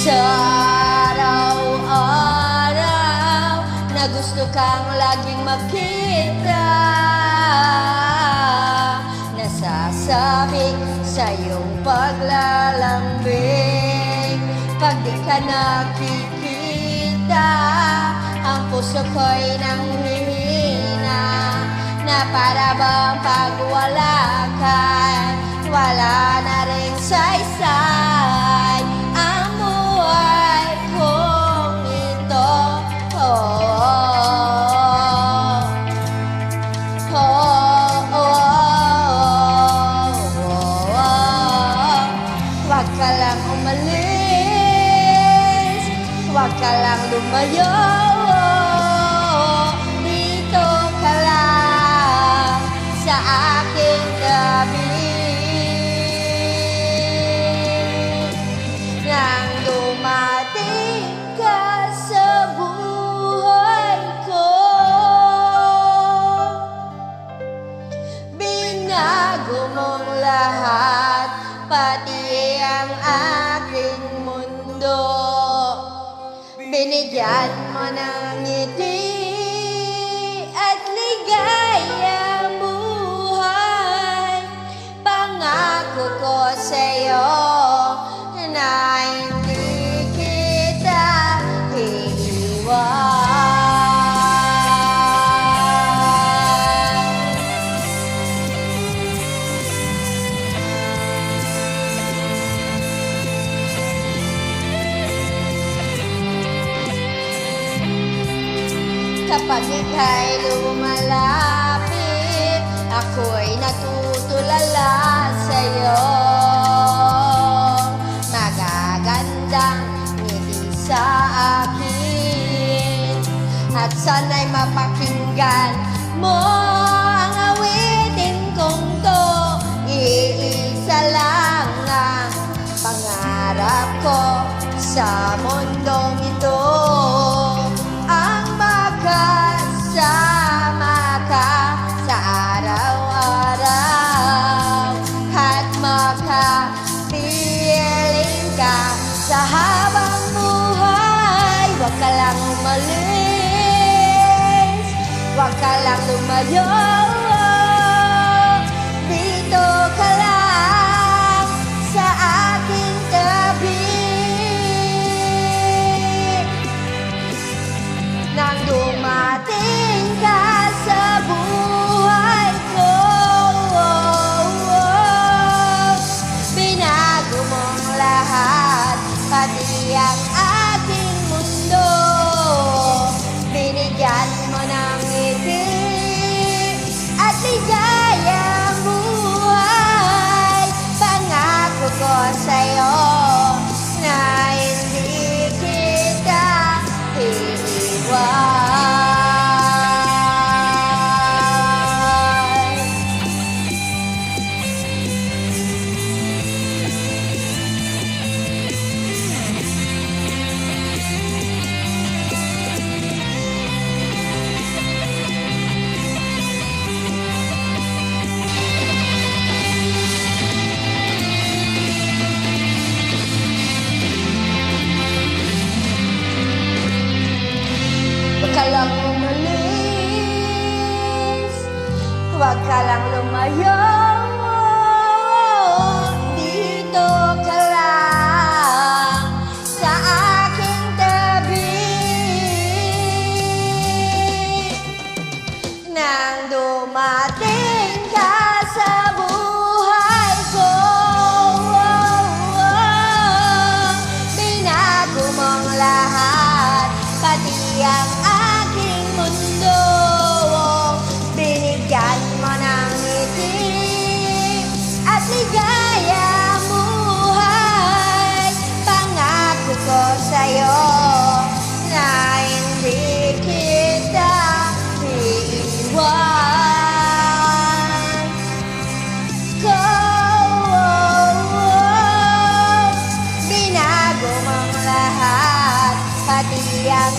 Sa araw-araw na gusto kang laging makita, nasasabik sa iyong paglalambing. Pag di ka nakikita, ang puso ko'y nanghihina, na para bang pag wala ka, wala na rin saysay ang buhay kong ito. Huwag ka lang umalis, huwag ka lang lumayo, dito ka lang sa aking tabi. Nang dumating ka sa buhay ko, binago mong lahat, pati ang aking mundo. Binigyan mo ng ngiti at ligayang buhay. Pangako ko sa'yo na hindi kita iiwan. Kapag ika'y lumalapit, ako'y natutulala sa'yo. Magagandang ngiti sa akin, at sana'y mapakinggan mo ang awitin kong to. Iisa lang ang pangarap ko sa mundong ito, ang makasama ka sa araw-araw at makapiling ka sa habang buhay. Huwag ka lang umalis, huwag ka lang lumayo, dito ka lang sa aking tabi. Nang dumating ka sa buhay ko, binago mong lahat, pati ang aking mundo. Binigyan mo ng ngiti at ligayang buhay. Pangako ko sa'yo na hindi kita iiwan. Huwag ka lang umalis, huwag ka lang lumayo, dito ka lang sa aking tabi. Nang dumating ka sa buhay ko, binago mong lahat, pati ang aking mundo. Binigyan mo ng ngiti at ligayang buhay. Pangako ko sa'yo na hindi kita iiwan. Binago mong lahat, pati ang